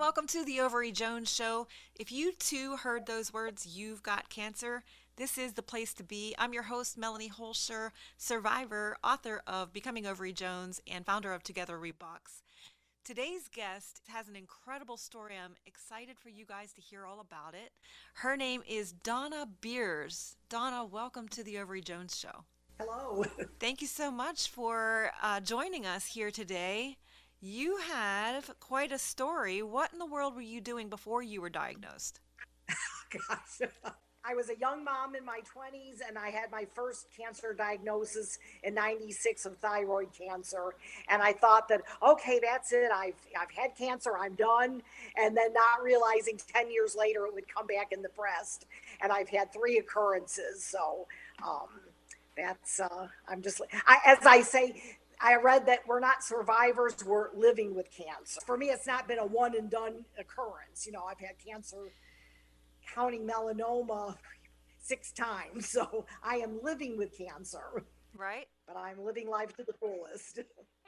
welcome to the Overy Jones Show. If you too heard those words, you've got cancer, this is the place to be. I'm your host, Melanie Holscher, survivor, author of Becoming Overy Jones, and founder of Together Rebox. Today's guest has an incredible story. I'm excited for you guys to hear all about it. Her name is Donna Beers. Donna, welcome to the Overy Jones Show. Hello. Thank you so much for joining us here today. You have quite a story. What in the world were you doing before you were diagnosed? Gosh. I was a young mom in my 20s and I had my first cancer diagnosis in 96 of thyroid cancer. And I thought that, okay, that's it. I've had cancer. I'm done. And then not realizing 10 years later it would come back in the breast. And I've had 3 occurrences. So I'm just, as I say, I read that we're not survivors, we're living with cancer. For me, it's not been a one and done occurrence. I've had cancer, counting melanoma, 6 times. So I am living with cancer, Right? but I'm living life to the fullest.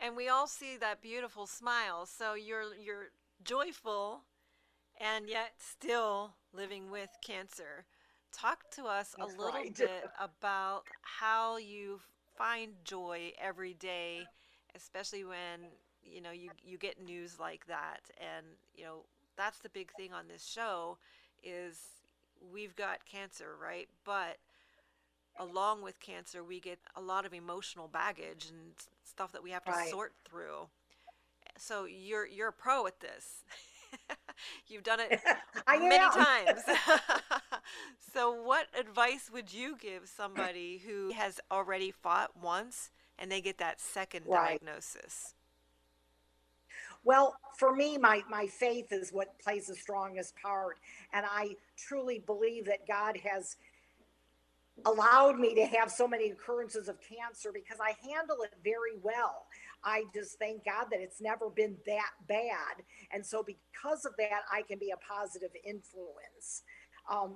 And we all see that beautiful smile. So you're joyful and yet still living with cancer. Talk to us a That's little right. bit about how you find joy every day, especially when you get news like that. And that's the big thing on this show is we've got cancer, right? But along with cancer, we get a lot of emotional baggage and stuff that we have to Right. sort through. So you're a pro at this. You've done it I many am. times. So what advice would you give somebody who has already fought once and they get that second Right. diagnosis? Well, for me, my faith is what plays the strongest part. And I truly believe that God has allowed me to have so many occurrences of cancer because I handle it very well. I just thank God that it's never been that bad. And so, because of that, I can be a positive influence.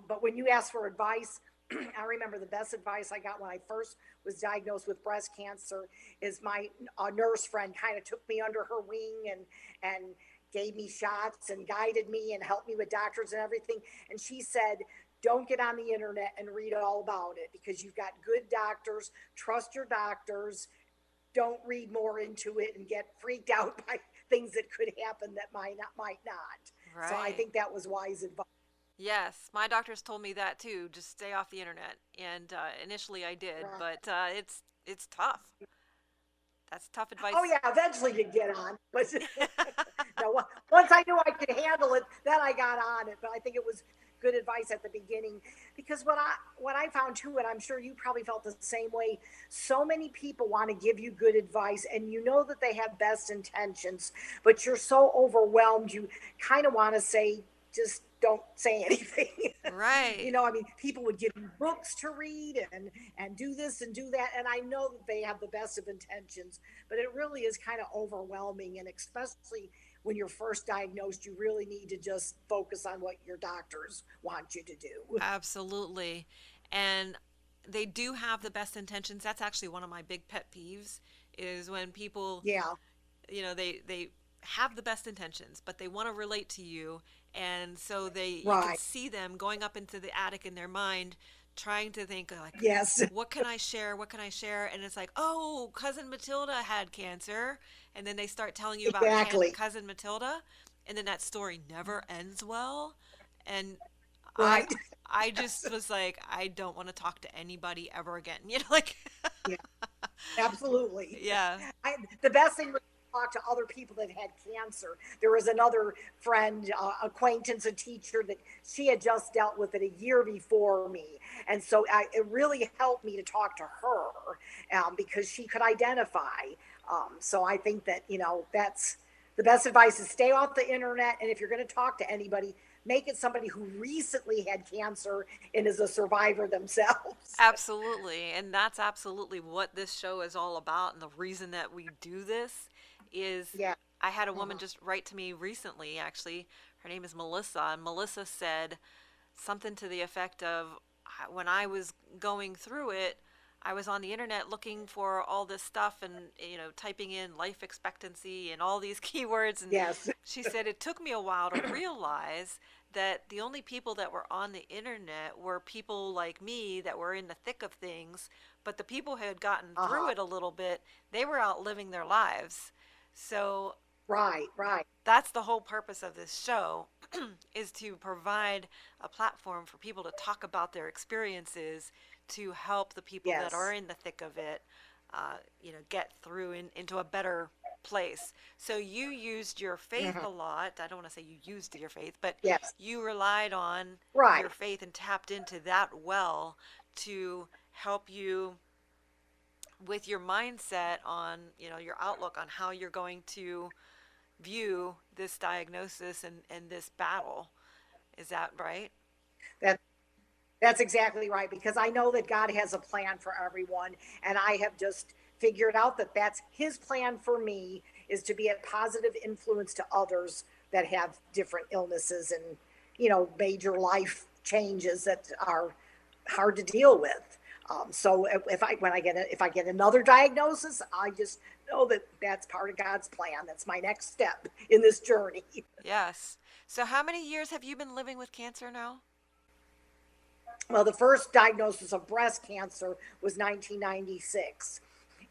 But when you ask for advice, I remember the best advice I got when I first was diagnosed with breast cancer is my nurse friend kind of took me under her wing and gave me shots and guided me and helped me with doctors and everything. And she said, don't get on the internet and read all about it because you've got good doctors. Trust your doctors. Don't read more into it and get freaked out by things that could happen that might not. So I Right. think that was wise advice. Yes, my doctors told me that too. Just stay off the internet. And initially I did, Right. but it's tough. That's tough Oh advice. yeah, eventually you get on, but no. Once I knew I could handle it, then I got on it. But I think it was good advice at the beginning because what I found too, and I'm sure you probably felt the same way. So many people want to give you good advice, and you know that they have best intentions, but you're so overwhelmed, you kind of want to say, just don't say anything. Right. I mean, people would give you books to read and do this and do that, and I know that they have the best of intentions, but it really is kind of overwhelming, and especially when you're first diagnosed, you really need to just focus on what your doctors want you to do. Absolutely. And they do have the best intentions. That's actually one of my big pet peeves is when people, Yeah, they have the best intentions, but they want to relate to you, and so they you can right. see them going up into the attic in their mind trying to think like Yes, what can I share? What can I share? And it's like, "Oh, cousin Matilda had cancer." And then they start telling you about exactly. cousin Matilda, and then that story never ends well. And I Right. I just was like, I don't want to talk to anybody ever again. Like Yeah, absolutely. yeah. The best thing was to talk to other people that had cancer. There was another friend, acquaintance, a teacher that she had just dealt with it a year before me. And so it really helped me to talk to her because she could identify. So I think that, that's the best advice is stay off the internet. And if you're going to talk to anybody, make it somebody who recently had cancer and is a survivor themselves. Absolutely. And that's absolutely what this show is all about. And the reason that we do this is Yeah. I had a woman Uh-huh. just write to me recently, actually. Her name is Melissa. And Melissa said something to the effect of when I was going through it, I was on the internet looking for all this stuff and, typing in life expectancy and all these keywords. And Yes. she said it took me a while to realize that the only people that were on the internet were people like me that were in the thick of things, but the people who had gotten through Uh-huh. it a little bit, they were out living their lives. So Right, right. that's the whole purpose of this show is to provide a platform for people to talk about their experiences to help the people that are Yes. in the thick of it, get through into a better place. So you used your faith Hmm. a lot. I don't want to say you used your faith, but Yes. you relied on Right. your faith and tapped into that well to help you with your mindset on, your outlook on how you're going to view this diagnosis and this battle. Is that right? That that's exactly right, because I know that God has a plan for everyone, and I have just figured out that that's his plan for me, is to be a positive influence to others that have different illnesses and, major life changes that are hard to deal with. So if I when I get if I get another diagnosis, I just know that that's part of God's plan. That's my next step in this journey. Yes. So how many years have you been living with cancer now? Well, the first diagnosis of breast cancer was 1996.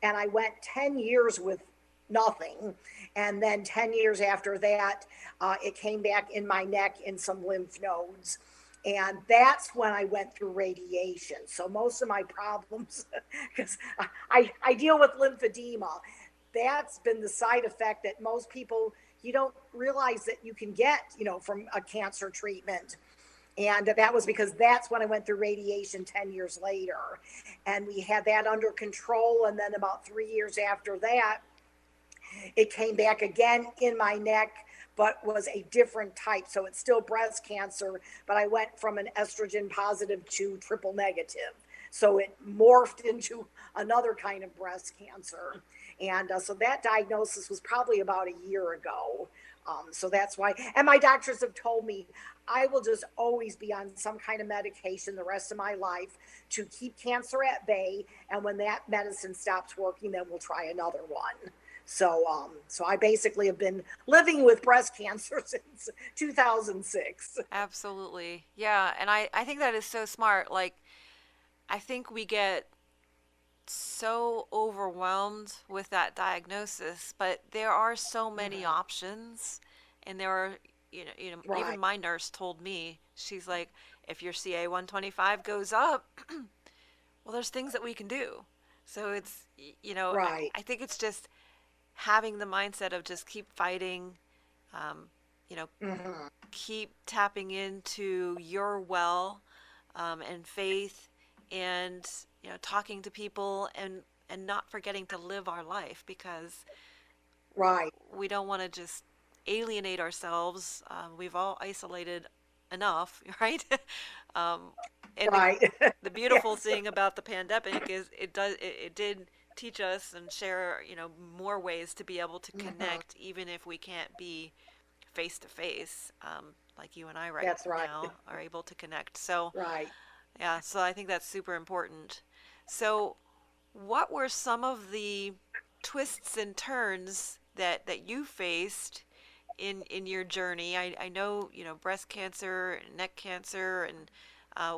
And I went 10 years with nothing. And then 10 years after that, it came back in my neck in some lymph nodes. And that's when I went through radiation. So most of my problems, because I deal with lymphedema, that's been the side effect that most people, you don't realize that you can get, from a cancer treatment. And that was because that's when I went through radiation 10 years later. And we had that under control. And then about 3 years after that, it came back again in my neck, but was a different type. So it's still breast cancer, but I went from an estrogen positive to triple negative. So it morphed into another kind of breast cancer. And so that diagnosis was probably about a year ago. So that's why, and my doctors have told me I will just always be on some kind of medication the rest of my life to keep cancer at bay. And when that medicine stops working, then we'll try another one. So I basically have been living with breast cancer since 2006. Absolutely. Yeah. And I think that is so smart. Like, I think we get so overwhelmed with that diagnosis, but there are so many Mhm. options, and there are, even Right. my nurse told me, she's like, if your CA 125 goes up, well, there's things that we can do. So it's, Right. I think it's just having the mindset of just keep fighting, um, you know, Hmm. keep tapping into your well, and faith, and talking to people, and not forgetting to live our life, because Right. we don't want to just alienate ourselves. We've all isolated enough, right? um, and Right. the beautiful Yes. thing about the pandemic is it did teach us and share, more ways to be able to Hmm. connect, even if we can't be face to face, like you and I right That's right. now are able to connect. So Right. yeah, so I think that's super important. So what were some of the twists and turns that you faced in your journey? I know, breast cancer, neck cancer, and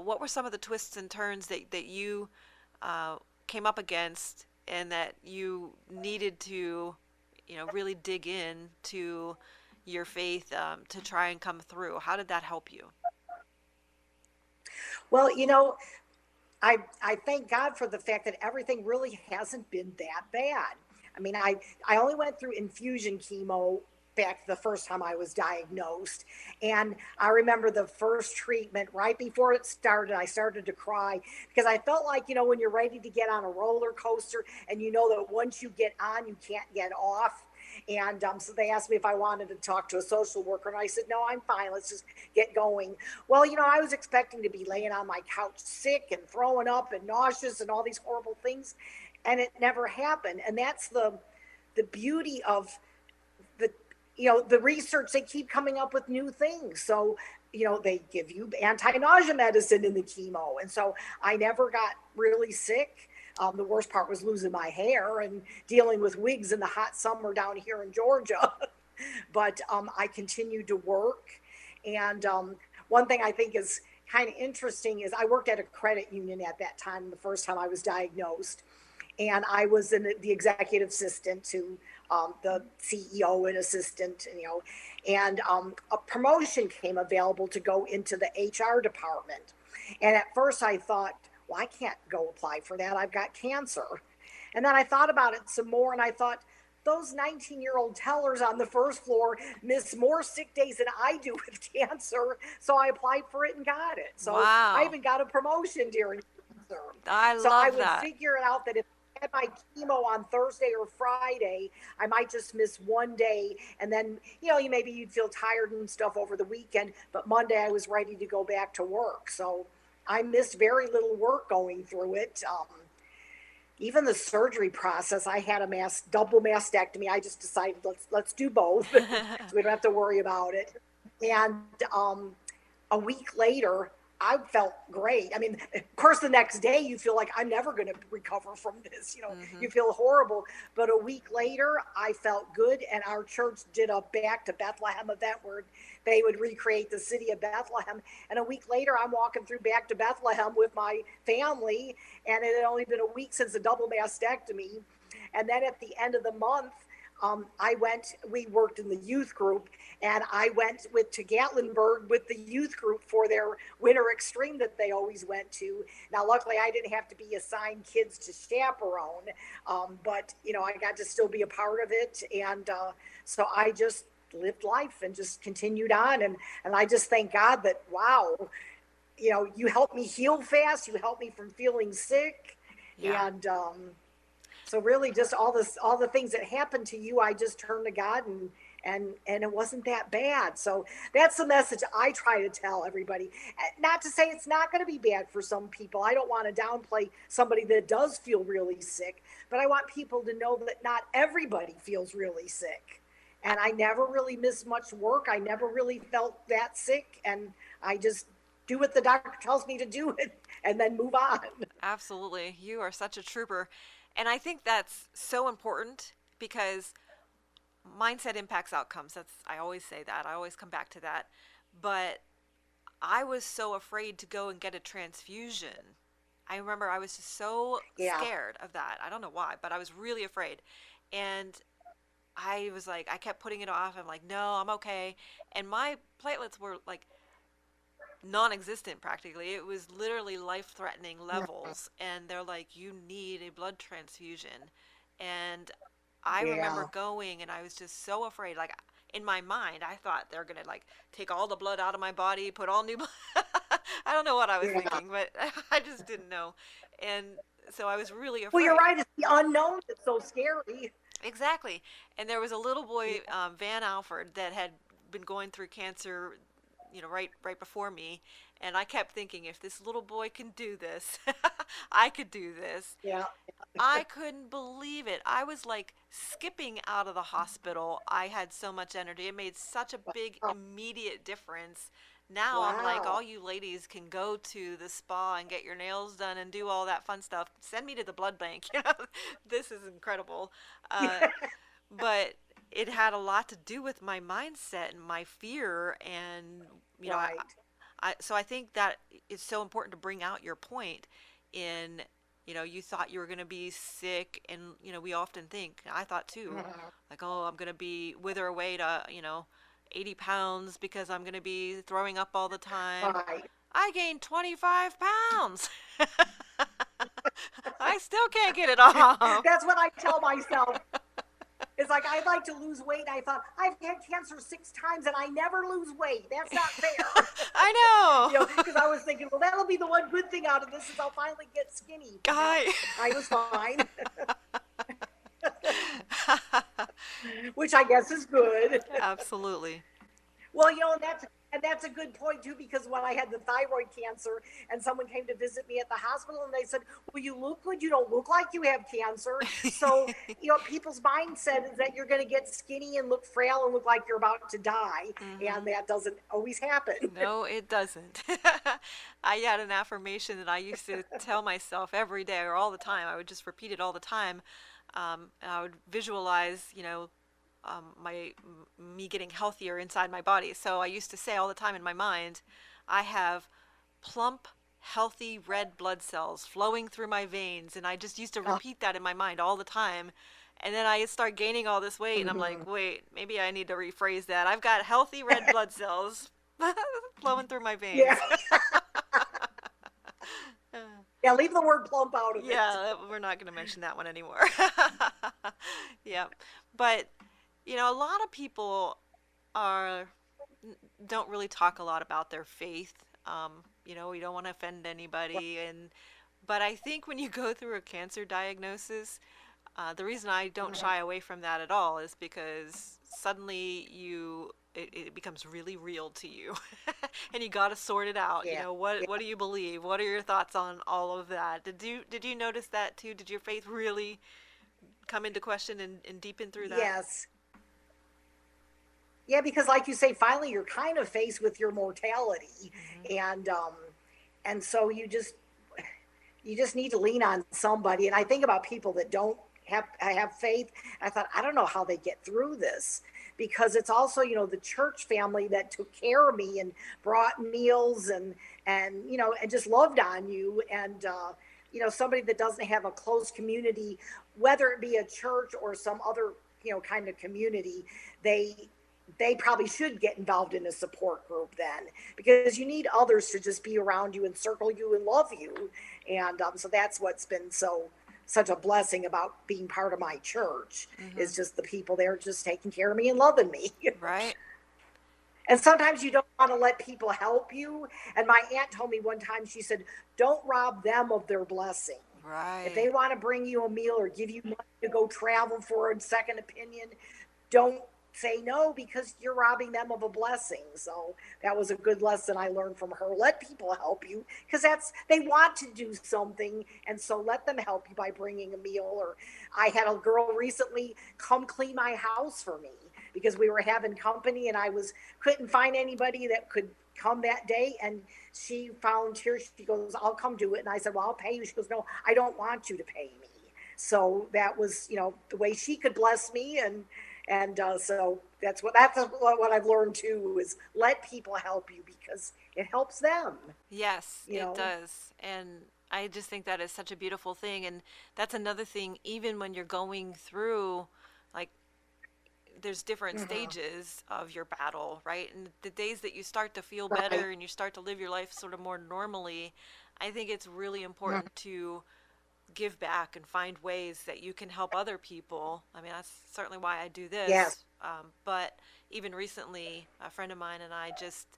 what were some of the twists and turns that you uh, came up against, and that you needed to, really dig in to your faith, to try and come through? How did that help you? Well, I thank God for the fact that everything really hasn't been that bad. I mean, I only went through infusion chemo back the first time I was diagnosed. And I remember the first treatment right before it started, I started to cry because I felt like, when you're ready to get on a roller coaster and you know that once you get on, you can't get off. And so they asked me if I wanted to talk to a social worker. And I said, no, I'm fine. Let's just get going. Well, I was expecting to be laying on my couch sick and throwing up and nauseous and all these horrible things. And it never happened. And that's the beauty of the the research. They keep coming up with new things. So they give you anti-nausea medicine in the chemo, and so I never got really sick. The worst part was losing my hair and dealing with wigs in the hot summer down here in Georgia. But I continued to work. And one thing I think is kind of interesting is I worked at a credit union at that time, the first time I was diagnosed. And I was the executive assistant to the CEO and assistant, and a promotion came available to go into the HR department. And at first I thought, well, I can't go apply for that. I've got cancer. And then I thought about it some more and I thought, those 19-year-old tellers on the first floor miss more sick days than I do with cancer. So I applied for it and got it. So I Wow. even got a promotion during cancer. I So I love would that. figure it out that if I had my chemo on Thursday or Friday, I might just miss one day. And then, maybe you'd feel tired and stuff over the weekend. But Monday I was ready to go back to work. So I missed very little work going through it. Even the surgery process, I had a double mastectomy. I just decided let's do both, so we don't have to worry about it. And a week later, I felt great. I mean, of course, the next day you feel like I'm never going to recover from this. You feel horrible. But a week later, I felt good. And our church did a Back to Bethlehem event where they would recreate the city of Bethlehem. And a week later, I'm walking through Back to Bethlehem with my family. And it had only been a week since the double mastectomy. And then at the end of the month, we worked in the youth group, and I went to Gatlinburg with the youth group for their winter extreme that they always went to. Now, luckily, I didn't have to be assigned kids to chaperone, but, I got to still be a part of it. And so I just lived life and just continued on. And I just thank God that, wow, you helped me heal fast. You helped me from feeling sick. Yeah. And so really just all the things that happened to you, I just turned to God and it wasn't that bad. So that's the message I try to tell everybody. Not to say it's not going to be bad for some people. I don't want to downplay somebody that does feel really sick, but I want people to know that not everybody feels really sick. And I never really missed much work. I never really felt that sick. And I just do what the doctor tells me to do and then move on. Absolutely. You are such a trooper. And I think that's so important because mindset impacts outcomes. I always say that. I always come back to that. But I was so afraid to go and get a transfusion. I remember I was just so Yeah. scared of that. I don't know why, but I was really afraid. And I was like, I kept putting it off. I'm like, no, I'm okay. And my platelets were like non-existent practically. It was literally life-threatening levels, and they're like, you need a blood transfusion. And I remember Yeah. going, and I was just so afraid. Like in my mind, I thought they're gonna like take all the blood out of my body, put all new blood. I don't know what I was Yeah. thinking, but I just didn't know. And so I was really Well, you're afraid. right. It's the unknown that's so scary. Exactly. And there was a little boy, Van Alford, that had been going through cancer, right before me, and I kept thinking, if this little boy can do this, I could do this. Yeah. I couldn't believe it. I was like skipping out of the hospital. I had so much energy. It made such a big Wow. immediate difference. Now I'm like, Wow. all you ladies can go to the spa and get your nails done and do all that fun stuff. Send me to the blood bank. This is incredible. Uh, but it had a lot to do with my mindset and my fear. And you know I, Right. so I think that it's so important to bring out your point in, you thought you were going to be sick, and we often think, I thought too, Mhm. like, oh, I'm going to be wither away to 80 pounds because I'm going to be throwing up all the time. Right. I gained 25 pounds. I still can't get it off. That's what I tell myself. It's like I'd like to lose weight. And I thought I've had cancer 6 times and I never lose weight. That's not fair. I know. Because I was thinking, well, that'll be the one good thing out of this is I'll finally get skinny. No, Guy. I was fine, which I guess is good. Absolutely. Well, and And that's a good point too, because when I had the thyroid cancer and someone came to visit me at the hospital and they said, well, you look good. You don't look like you have cancer. So, people's mindset is that you're going to get skinny and look frail and look like you're about to die. And Hmm. that doesn't always happen. No, it doesn't. I had an affirmation that I used to tell myself every day or all the time. I would just repeat it all the time. And I would visualize, me getting healthier inside my body. So I used to say all the time in my mind, I have plump, healthy red blood cells flowing through my veins, and I just used to Uh, repeat that in my mind all the time. And then I start gaining all this weight, and I'm like, mhm. wait, maybe I need to rephrase that. I've got healthy red blood cells flowing through my Yeah. veins. Yeah. Leave the word plump out of it. Yeah, we're not going to mention that one anymore. Yeah, but a lot of people are don't really talk a lot about their faith. We don't want to offend anybody, but I think when you go through a cancer diagnosis, the reason I don't Mhm. shy away from that at all is because suddenly it becomes really real to you, and you got to sort it out. Yeah. What do you believe? What are your thoughts on all of that? Did you notice that too? Did your faith really come into question and deepen through that? Yes. Yeah, because like you say, finally you're kind of faced with your mortality, Hmm. and and so you just need to lean on somebody. And I think about people that don't have faith. I thought, I don't know how they get through this, because it's also, the church family that took care of me and brought meals and just loved on you. And somebody that doesn't have a close community, whether it be a church or some other, kind of community, they they probably should get involved in a support group then, because you need others to just be around you and circle you and love you. And so that's what's been such a blessing about being part of my church, Hmm. is just the people there just taking care of me and loving me. Right. And sometimes you don't want to let people help you. And my aunt told me one time, she said, don't rob them of their blessing. If they Right. want to bring you a meal or give you money to go travel for a second opinion, don't say no, because you're robbing them of a blessing. So that was a good lesson I learned from her. Let people help you, because they want to do something, and so let them help you by bringing a meal. Or I had a girl recently come clean my house for me because we were having company and I was couldn't find anybody that could come that day, and she volunteered. She goes, I'll come do it. And I said, well, I'll pay you. She goes, no, I don't want you to pay me. So that was, the way she could bless me. And so that's what I've learned too, is let people help you because it helps them. Yes, You it know. does. And I just think that is such a beautiful thing. And that's another thing, even when you're going through, like, there's different Mhm. stages of your battle, right? And the days that you start to feel Right. better and you start to live your life sort of more normally, I think it's really Mhm. important to give back and find ways that you can help other people. I mean, that's certainly why I do Yes. this. But even recently, a friend of mine and I just,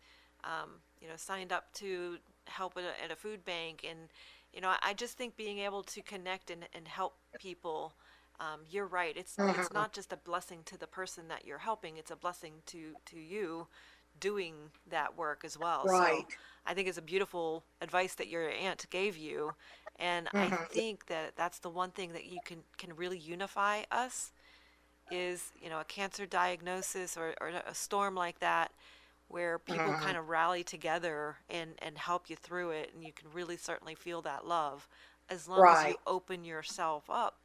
signed up to help at a food bank. And, I just think being able to connect and help people, you're right. It's Mhm. not just a blessing to the person that you're helping, it's a blessing to you doing that work as well. So Right. I think it's a beautiful advice that your aunt gave you, and I Mhm. think that that's the one thing that you can really unify us is, a cancer diagnosis or a storm like that, where people Mhm. kind of rally together and help you through it, and you can really certainly feel that love as long as you Right. open yourself up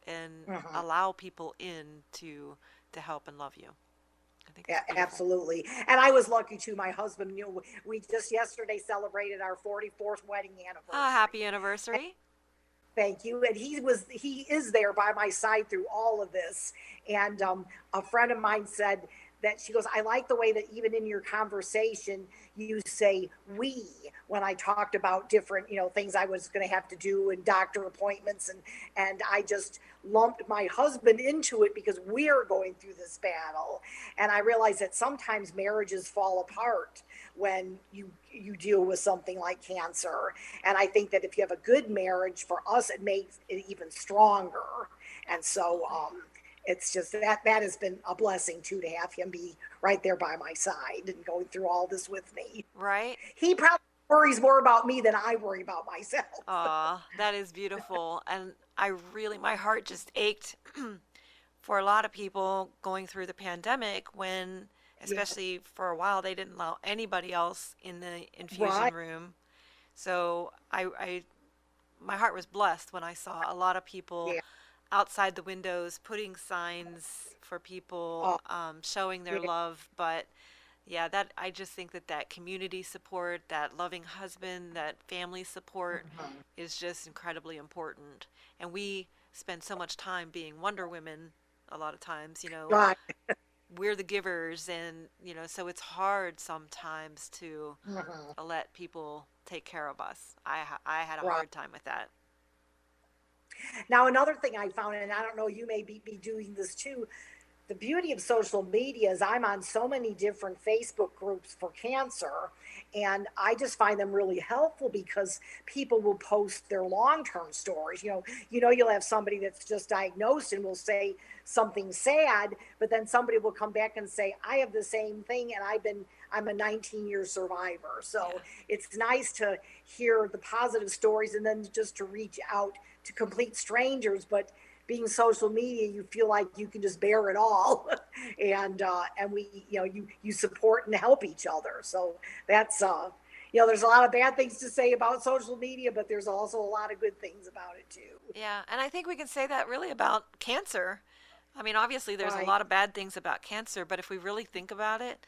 and Mhm. allow people in to help and love you. I think it's Yeah, beautiful. absolutely. And I was lucky too. My husband, we just yesterday celebrated our 44th wedding Ah, happy anniversary. anniversary. Thank you. And he is there by my side through all of this. And a friend of mine said that, she goes, I like the way that even in your conversation you say we, when I talked about different, things I was going to have to do and doctor appointments, and I just lumped my husband into it because we're going through this battle. And I realized that sometimes marriages fall apart when you deal with something like cancer. And I think that if you have a good marriage, for us, it makes it even stronger. And so, Absolutely. it's just that has been a blessing too, to have him be right there by my side and going through all this with me. Right? He probably worries more about me than I worry about myself. Aw, that is beautiful. And my heart just ached for a lot of people going through the pandemic when, Yeah, especially for a while, they didn't allow anybody else in the infusion right. room. So my heart was blessed when I saw a lot of people Yeah. outside the windows putting signs for people, Oh, showing their yeah. love. But yeah, that I just think that that community support, that loving husband, that family support Mhm. is just incredibly important. And we spend so much time being Wonder Women a lot of times, Right. we're the givers, and so it's hard sometimes to Mhm. let people take care of us. I had a Right. hard time with that. Now, another thing I found, and I don't know, you may be doing this too. The beauty of social media is I'm on so many different Facebook groups for cancer, and I just find them really helpful because people will post their long-term stories. You'll have somebody that's just diagnosed and will say something sad, but then somebody will come back and say, I have the same thing, and I'm a 19-year survivor. So Yeah. it's nice to hear the positive stories and then just to reach out to complete strangers. But being social media, you feel like you can just bear it all, and you support and help each other. So that's there's a lot of bad things to say about social media, but there's also a lot of good things about it too. Yeah, and I think we can say that really about cancer. I mean, obviously there's a Right. lot of bad things about cancer, but if we really think about it,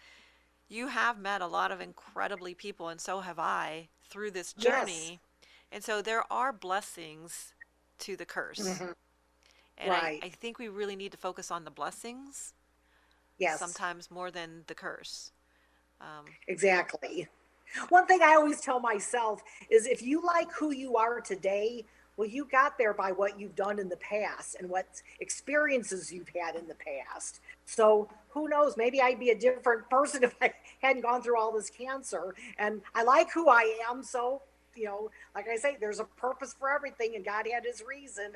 you have met a lot of incredibly people, and so have I, through this Yes. journey. And so there are blessings to the curse. Hmm. And Right. I think we really need to focus on the blessings Yes. sometimes more than the curse. Um, Exactly. One thing I always tell myself is, if you like who you are today, well, you got there by what you've done in the past and what experiences you've had in the past. So who knows? Maybe I'd be a different person if I hadn't gone through all this cancer. And I like who I am. So, like I say, there's a purpose for everything, and God had his reason,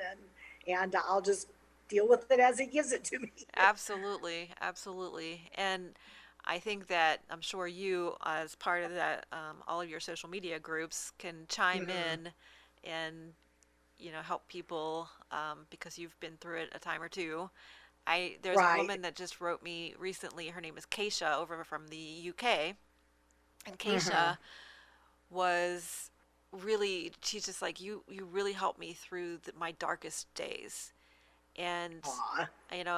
and I'll just deal with it as he gives it to me. Absolutely, absolutely. And I think that I'm sure you, as part of that, all of your social media groups can chime Hmm. in and, help people because you've been through it a time or two. There's a Right. woman that just wrote me recently. Her name is Keisha over from the UK. And Hmm. Keisha was she's just like, you really helped me through my darkest days. And Aw.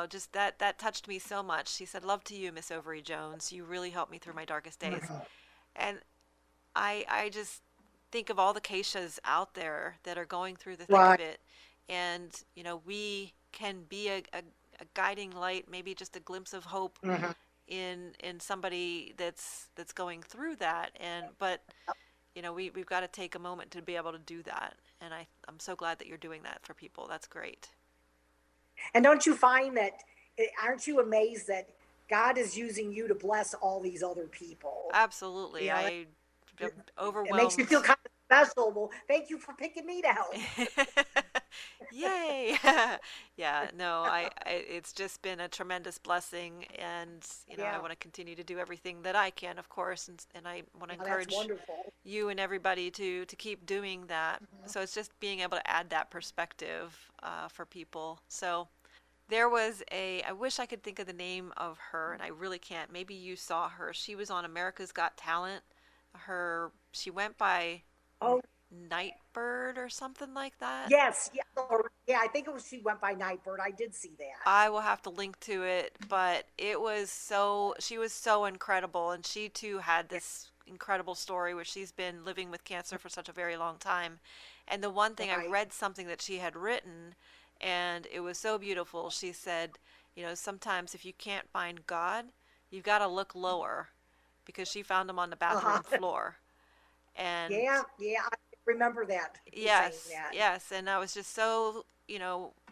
just that touched me so much. She said, love to you, Miss Overy Jones, you really helped me through my darkest days. Mhm. And I just think of all the Keishas out there that are going through the thick Right. of it, and we can be a guiding light, maybe just a glimpse of hope Hmm. in somebody that's going through that. And but we've got to take a moment to be able to do that, and I'm so glad that you're doing that for people. That's great. And don't you find that, aren't you amazed that God is using you to bless all these other people? Absolutely. You know, I'm it makes me overwhelmed. feel kind of special. Well, thank you for picking me to help. Yay. Yeah, no, it's just been a tremendous blessing, and I Yeah, want to continue to do everything that I can, of course, and I want to well, that's encourage wonderful. you and everybody to keep doing that. Mhm. So it's just being able to add that perspective for people. So there was I wish I could think of the name of her, and I really can't. Maybe you saw her. She was on America's Got Talent. She went by Oh, Nightbird or something like that. yes, yeah, yeah. I think it was, she went by Nightbird. I did see that. I will have to link to it, but she was so incredible, and she too had Yeah, this incredible story where she's been living with cancer for such a very long time. And the one thing, I right. read something that she had written, and it was so beautiful. She said, sometimes if you can't find God, you've got to look lower, because she found him on the Uh-huh. bathroom floor. And Yeah, yeah. I remember that, you saying yes, that. yes. And I was just so,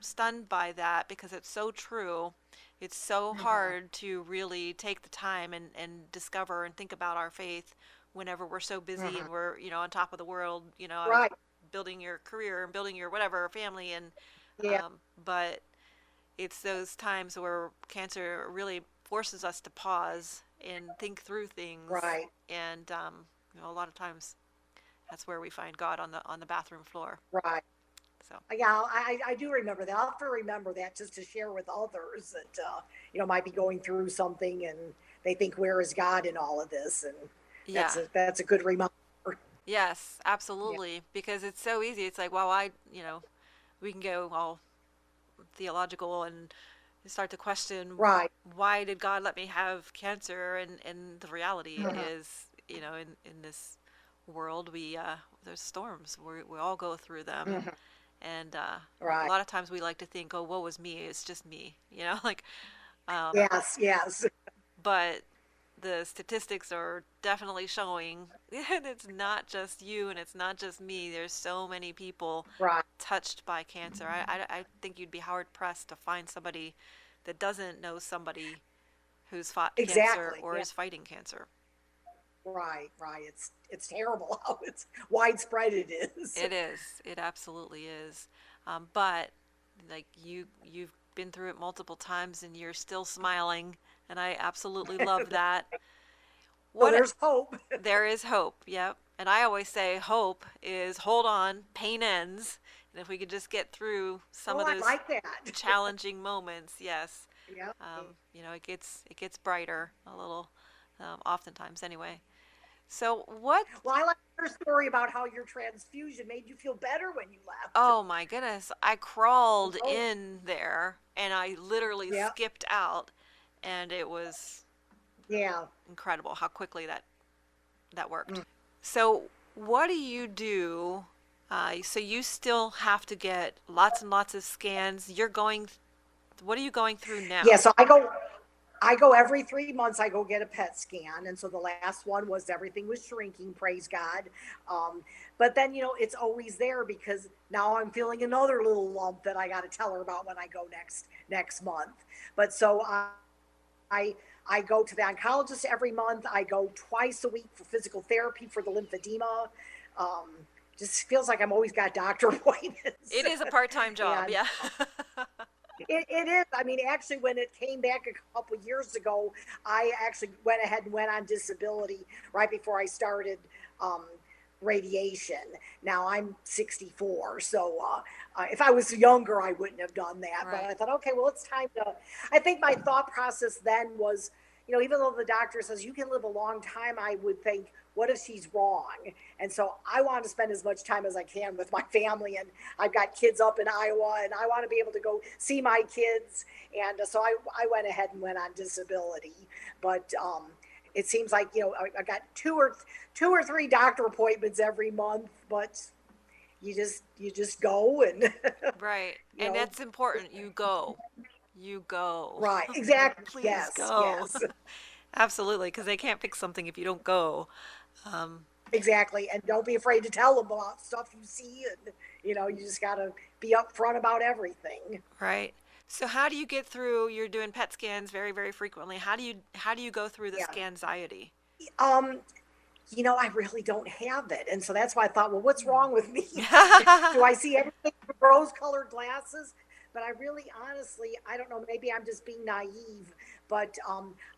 stunned by that, because it's so true. It's so Hmm. hard to really take the time and discover and think about our faith whenever we're so busy Hmm. and we're, on top of the world, Right. building your career and building your whatever family. And, Yeah. but it's those times where cancer really forces us to pause and think through things. Right, And a lot of times that's where we find God on the bathroom floor. right. So Yeah, I do remember that. I'll have to remember that just to share with others that, might be going through something and they think, where is God in all of this? And yeah, that's a good reminder. yes, Yeah. absolutely, because it's so easy. It's like, well, we can go all theological and start to question, Right. why did God let me have cancer? And the reality Mhm. is, in this world, there's storms. We all go through them. Mhm. And a Right. lot of times we like to think, oh, woe is me. It's just me, like, um, Yes, yes. but the statistics are definitely showing that it's not just you and it's not just me. There's so many people Right. touched by cancer. I think you'd be hard pressed to find somebody that doesn't know somebody who's fought cancer Exactly. or Yeah. is fighting cancer. Right, right. It's terrible how it's widespread it is. It is. It absolutely is. But like you've been through it multiple times and you're still smiling, and I absolutely love that. So What there's hope. There is hope. Yep. And I always say hope is hold on, pain ends, and if we could just get through some Oh, of I those like that. challenging moments, yes, Yeah. it gets brighter a little, oftentimes anyway. So what? Well, I like your story about how your transfusion made you feel better when you left. Oh my goodness! I crawled Oh, in there and I literally yeah. skipped out, and it was Yeah. incredible how quickly that worked. Mm. So, what do you do? So you still have to get lots and lots of scans. What are you going through Yeah, now? so I go every 3 months. I go get a PET scan, and so the last one was everything was shrinking. Praise God. But then it's always there because now I'm feeling another little lump that I got to tell her about when I go next month. But so I I go to the oncologist every month. I go twice a week for physical therapy for the lymphedema. Um, just feels like I'm always got doctor appointments, It is a part-time job, and yeah. it is. I mean, actually, when it came back a couple years ago, I actually went ahead and went on disability right before I started um, radiation. Now I'm 64, so if I was younger, I wouldn't have done that. But Right. I thought, okay, well, it's time to. I think my thought process then was, even though the doctor says you can live a long time, I would think, what if she's wrong? And so I want to spend as much time as I can with my family. And I've got kids up in Iowa, and I want to be able to go see my kids. And so I went ahead and went on disability. But it seems like I got two or three doctor appointments every month, but you just go and Right. you And know that's important. You go. You go. right, exactly, Please yes, go. yes. Absolutely, because they can't fix something if you don't go. Um, Exactly. And don't be afraid to tell them about stuff you see. And, you just got to be upfront about everything. right. So how do you get through? You're doing PET scans very, very frequently. How do you go through the Yeah. scanxiety? Um, I really don't have it. And so that's why I thought, well, what's wrong with me? Do I see everything through rose colored glasses? But I really, honestly, I don't know. Maybe I'm just being naive, but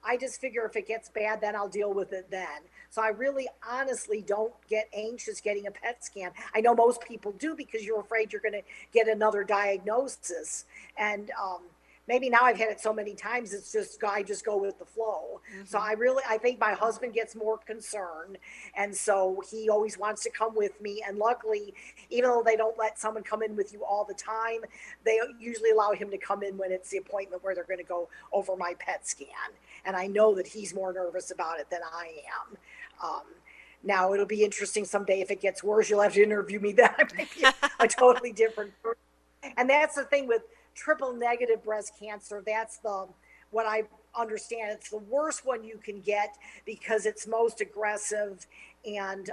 I just figure if it gets bad, then I'll deal with it then. So I really, honestly don't get anxious getting a PET scan. I know most people do because you're afraid you're going to get another diagnosis. And maybe now I've had it so many times, it's just I just go with the flow. So Hmm. I think my husband gets more concerned, and so he always wants to come with me. And luckily, even though they don't let someone come in with you all the time, they usually allow him to come in when it's the appointment where they're going to go over my PET scan. And I know that he's more nervous about it than I am. Now it'll be interesting someday if it gets worse. You'll have to interview me. Then I might be a totally different person. And that's the thing with triple negative breast cancer. That's the what I understand. It's the worst one you can get because it's most aggressive, and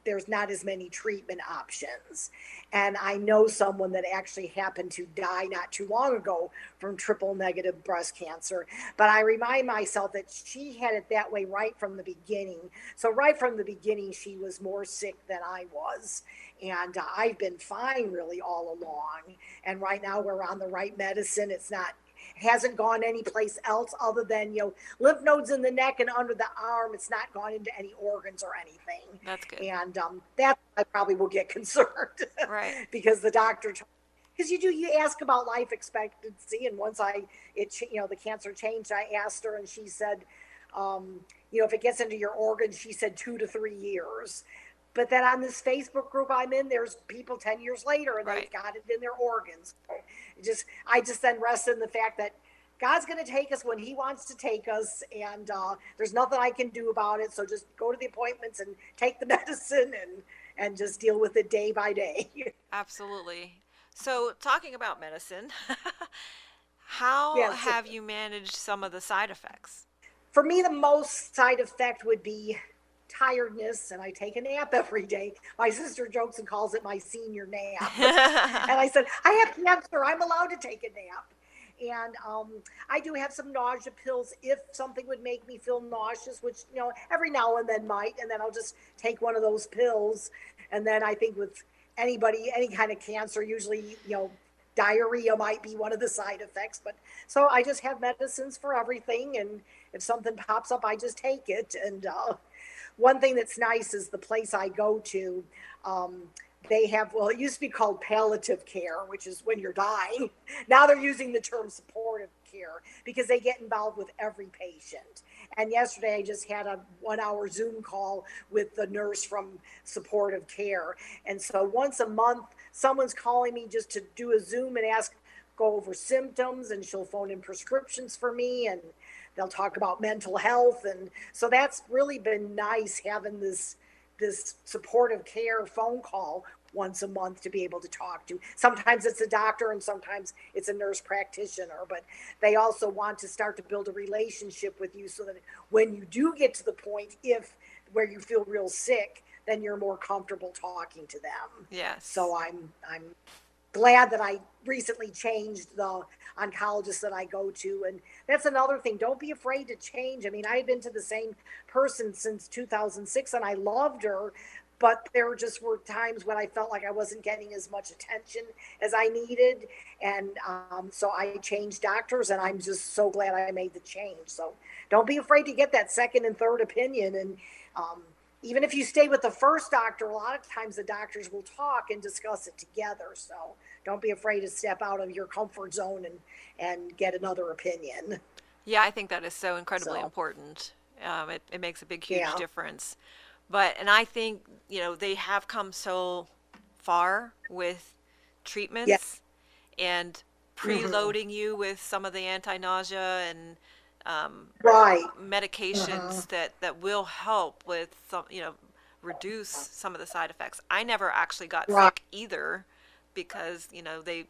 there's not as many treatment options. And I know someone that actually happened to die not too long ago from triple negative breast cancer. But I remind myself that she had it that way right from the beginning. So right from the beginning, she was more sick than I was. And I've been fine really all along. And right now we're on the right medicine. It's not hasn't gone anyplace else other than, lymph nodes in the neck and under the arm. It's not gone into any organs or anything. That's good. And that I probably will get concerned. Right. Because the doctor, because you ask about life expectancy. And once the cancer changed, I asked her and she said, if it gets into your organs, she said 2 to 3 years. But then on this Facebook group I'm in, there's people 10 years later and Right. they've got it in their organs. I just then rest in the fact that God's going to take us when he wants to take us. And there's nothing I can do about it. So just go to the appointments and take the medicine and just deal with it day by day. Absolutely. So, talking about medicine, how Yes. have you managed some of the side effects? For me, the most side effect would be tiredness, and I take a nap every day. My sister jokes and calls it my senior nap. And I said, I have cancer. I'm allowed to take a nap. And I do have some nausea pills if something would make me feel nauseous, which, every now and then might. And then I'll just take one of those pills. And then I think with any kind of cancer, usually, diarrhea might be one of the side effects. But so I just have medicines for everything. And if something pops up, I just take it. And one thing that's nice is the place I go to, they have, well, it used to be called palliative care, which is when you're dying. Now they're using the term supportive care because they get involved with every patient. And yesterday I just had a 1-hour Zoom call with the nurse from supportive care. And so once a month, someone's calling me just to do a Zoom and go over symptoms, and she'll phone in prescriptions for me, and they'll talk about mental health. And so that's really been nice, having this supportive care phone call once a month to be able to talk to. Sometimes it's a doctor and sometimes it's a nurse practitioner, but they also want to start to build a relationship with you so that when you do get to the point where you feel real sick, then you're more comfortable talking to them. Yes. So I'm glad that I recently changed the oncologist that I go to. And that's another thing. Don't be afraid to change. I mean, I had been to the same person since 2006 and I loved her, but there just were times when I felt like I wasn't getting as much attention as I needed. And so I changed doctors, and I'm just so glad I made the change. So don't be afraid to get that second and third opinion. And even if you stay with the first doctor, a lot of times the doctors will talk and discuss it together. So don't be afraid to step out of your comfort zone and get another opinion. Yeah, I think that is so incredibly important. It makes a huge difference. And I think, they have come so far with treatments and preloading you with some of the anti-nausea and medications that will help with some, reduce some of the side effects. I never actually got sick either because, they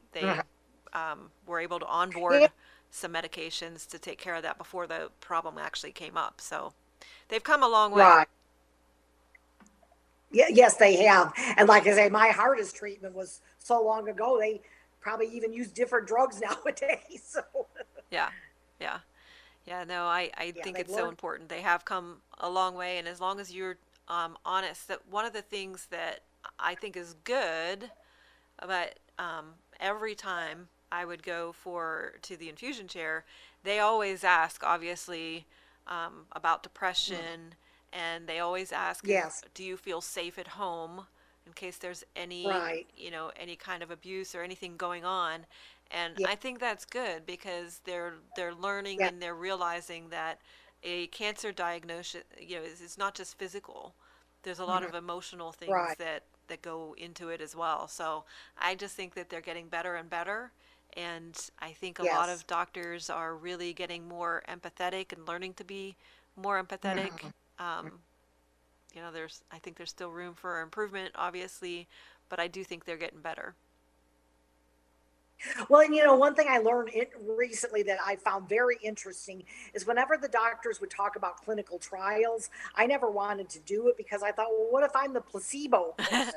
were able to onboard some medications to take care of that before the problem actually came up. So they've come a long way. Right. Yeah, yes, they have. And like I say, my hardest treatment was so long ago, they probably even use different drugs nowadays. So Yeah. No, I think it's so important. They have come a long way. And as long as you're honest, that one of the things that I think is good, but every time I would go to the infusion chair, they always ask, obviously, about depression. And they always ask, do you feel safe at home in case there's any, any kind of abuse or anything going on? And I think that's good because they're learning and they're realizing that a cancer diagnosis, is not just physical. There's a lot of emotional things that go into it as well. So I just think that they're getting better and better. And I think a lot of doctors are really getting more empathetic and learning to be more empathetic. I think there's still room for improvement, obviously, but I do think they're getting better. Well, and one thing I learned recently that I found very interesting is whenever the doctors would talk about clinical trials, I never wanted to do it because I thought, well, what if I'm the placebo person?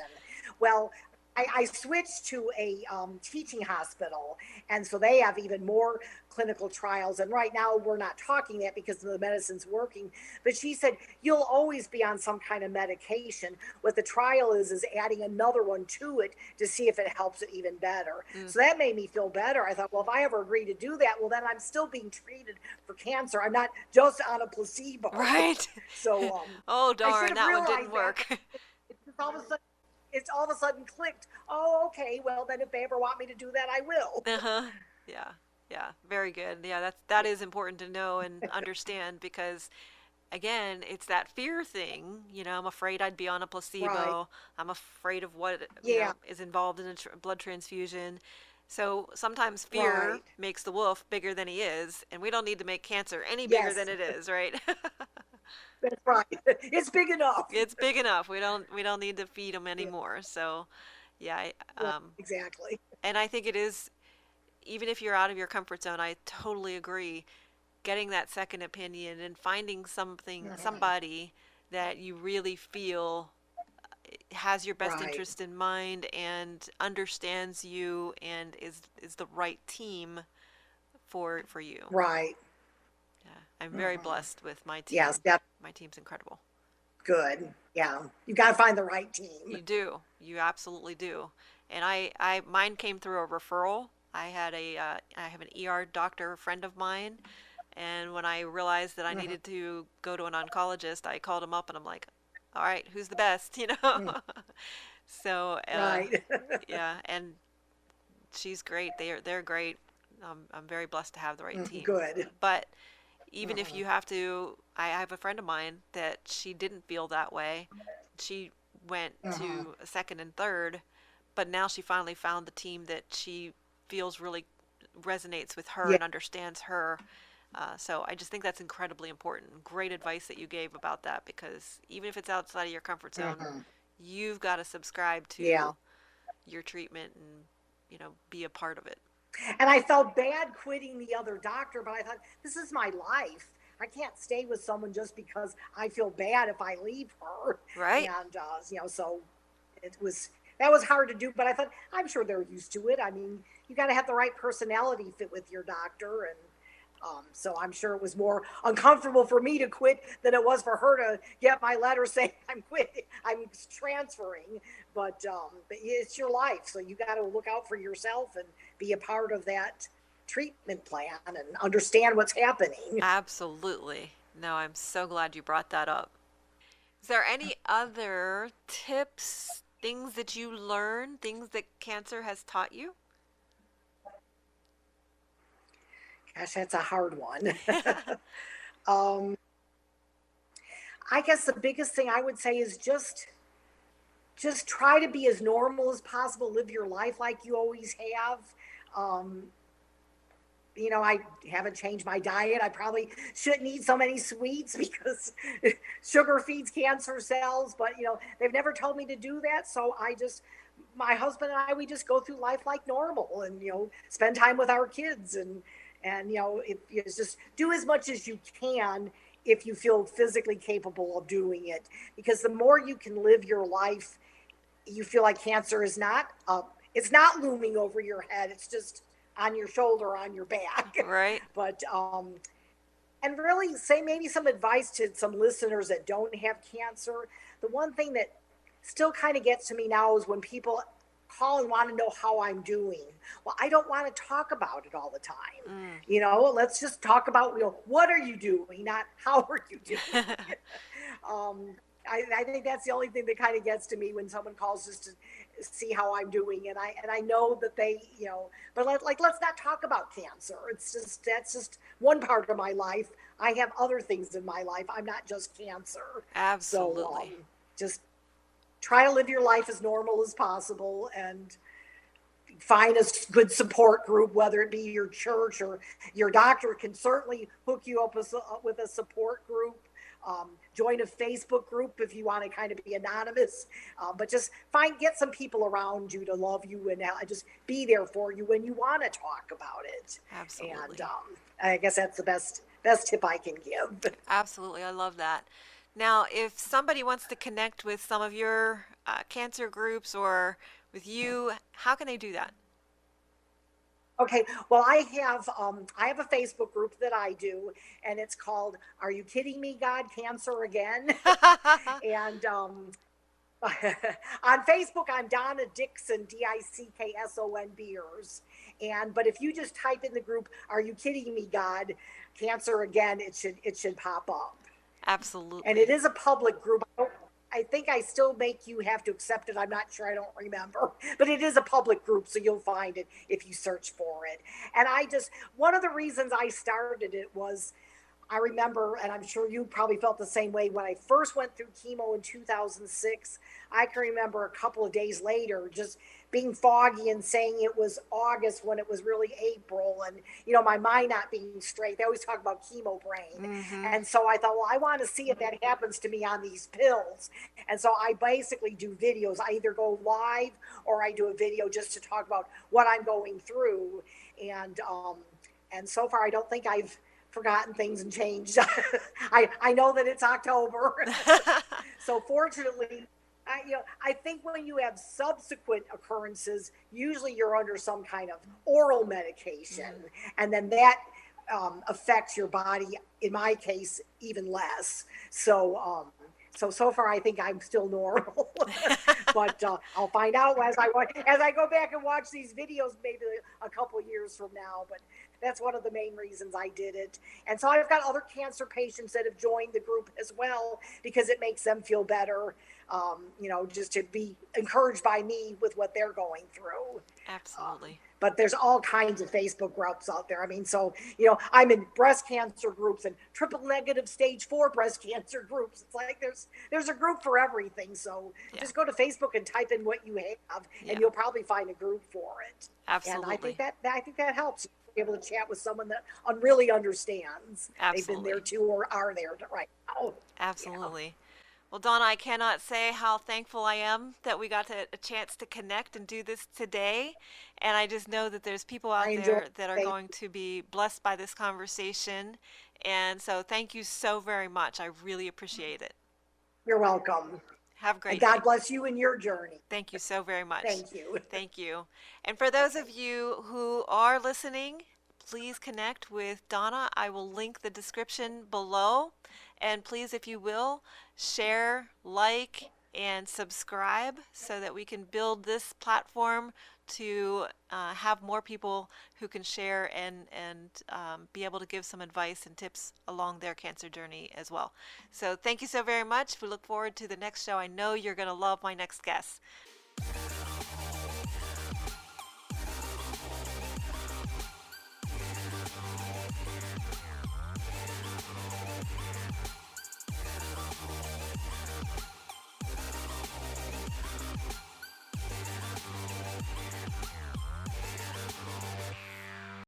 Well, I switched to a teaching hospital, and so they have even more clinical trials. And right now, we're not talking that because the medicine's working. But she said you'll always be on some kind of medication. What the trial is adding another one to it to see if it helps it even better. Mm. So that made me feel better. I thought, well, if I ever agree to do that, well, then I'm still being treated for cancer. I'm not just on a placebo. Right. So Oh, I should darn, have that one didn't realized that. work. It's just all of a sudden it's all of a sudden clicked. Oh, okay. Well, then if they ever want me to do that, I will. Uh-huh. Yeah. Yeah. Very good. Yeah, that is important to know and understand because again, it's that fear thing. I'm afraid I'd be on a Right. placebo. I'm afraid of what, Yeah. is involved in a blood transfusion. So sometimes fear Right. makes the wolf bigger than he is, and we don't need to make cancer any bigger than Yes. it is, right? That's right. It's big enough. It's big enough. We don't need to feed them Yeah. anymore. So, yeah, Right. Exactly. and I think it is even if you're out of your comfort zone, I totally agree. Getting that second opinion and finding Mhm. somebody that you really feel has your best Right. interest in mind and understands you and is the right team for you. Right. Yeah, I'm very Hmm. blessed with my Yes. team. That's My team's incredible. good. Yeah. You got to find the right team. You do. You absolutely do. And mine came through a referral. I have an ER doctor friend of mine, and when I realized that I Hmm. needed to go to an oncologist, I called him up and I'm like, all right, who's the best, you know? Hmm. So, Right. yeah, and she's great. They're great. I'm very blessed to have the right team. Good. But even if Hmm. you have to, I have a friend of mine that she didn't feel that way. She went Hmm. to a second and third, but now she finally found the team that she feels really resonates with her Yeah. and understands her. So I just think that's incredibly important. Great advice that you gave about that because even if it's outside of your comfort zone, Hmm. you've got to subscribe Yeah. to your treatment and be a part of it. And I felt bad quitting the other doctor, but I thought, this is my life. I can't stay with someone just because I feel bad if I leave her. Right? And, so it was, that was hard to do, but I thought, I'm sure they're used to it. I mean, you got to have the right personality fit with your doctor. And so I'm sure it was more uncomfortable for me to quit than it was for her to get my letter saying I'm quitting, I'm transferring. But it's your life, so you got to look out for yourself and be a part of that treatment plan and understand what's happening. Absolutely. No, I'm so glad you brought that up. Is there any other tips, things that you learn, things that cancer has taught you? Gosh, that's a hard one. um, I guess the biggest thing I would say is just try to be as normal as possible. Live your life like you always have. Um, I haven't changed my diet. I probably shouldn't eat so many sweets because sugar feeds cancer cells, but they've never told me to do that. So my husband and I, we just go through life like normal and, spend time with our kids and, if you just do as much as you can if you feel physically capable of doing it, because the more you can live your life, you feel like cancer is it's not looming over your head. It's just on your shoulder, on your back. Right? But and really say maybe some advice to some listeners that don't have cancer. The one thing that still kind of gets to me now is when people call and want to know how I'm doing. Well, I don't want to talk about it all the time. Mm. Let's just talk about, what are you doing, not how are you doing. um, I think that's the only thing that kind of gets to me when someone calls just to see how I'm doing, and I know that they, but let's not talk about cancer. That's just one part of my life. I have other things in my life. I'm not just cancer. So Absolutely. just try to live your life as normal as possible and find a good support group, whether it be your church or your doctor can certainly hook you up with a support group. Join a Facebook group if you want to kind of be anonymous, but just get some people around you to love you and just be there for you when you want to talk about it. And Absolutely. I guess that's the best tip I can give. Absolutely. I love that. Now, if somebody wants to connect with some of your cancer groups or with you, how can they do that? Okay, well, I have a Facebook group that I do, and it's called "Are You Kidding Me, God? Cancer Again?" and on Facebook, I'm Donna Dixon, Dickson Beers. And but if you just type in the group, "Are you kidding me, God? Cancer again?" it should pop up. And it Absolutely. is a public group. I think I still make you have to accept it. I'm not sure. I don't remember, but it is a public group, so you'll find it if you search for it. And one of the reasons I started it was I remember, and I'm sure you probably felt the same way when I first went through chemo in 2006. I can remember a couple of days later just being foggy and saying it was August when it was really April, and my mind not being straight. They always talk about chemo brain, Mm-hmm. and so I thought, well, I want to see if that happens to me on these pills. And so I basically do videos. I either go live or I do a video just to talk about what I'm going through, and so far I don't think I've forgotten things and changed. I know that it's October. So fortunately, I think when you have subsequent occurrences, usually you're under some kind of oral medication, and then that affects your body. In my case, even less. So far, I think I'm still normal, but I'll find out as I go back and watch these videos, maybe a couple of years from now. But that's one of the main reasons I did it. And so I've got other cancer patients that have joined the group as well because it makes them feel better, just to be encouraged by me with what they're going through. Absolutely. But there's all kinds of Facebook groups out there. I mean, so, I'm in breast cancer groups and triple negative stage 4 breast cancer groups. It's like there's a group for everything. So Yeah. just go to Facebook and type in what you have, Yeah. and you'll probably find a group for it. And I Absolutely. think that helps. Be able to chat with someone that really understands. They've been there Absolutely. too or are there right now. Yeah. Absolutely. Well, Donna, I cannot say how thankful I am that we got a chance to connect and do this today. And I just know that there's people I out enjoy there that are it. going to be blessed by this conversation. And so thank you so very much. I really appreciate it. You're welcome. Have a And great day. God bless you in your journey. Thank you so very much. Thank you. Thank you. And for those of you who are listening, please connect with Donna. I will link the description below. And please, if you will, share, like, and subscribe so that we can build this platform to have more people who can share and be able to give some advice and tips along their cancer journey as well. So thank you so very much. We look forward to the next show. I know you're going to love my next guest.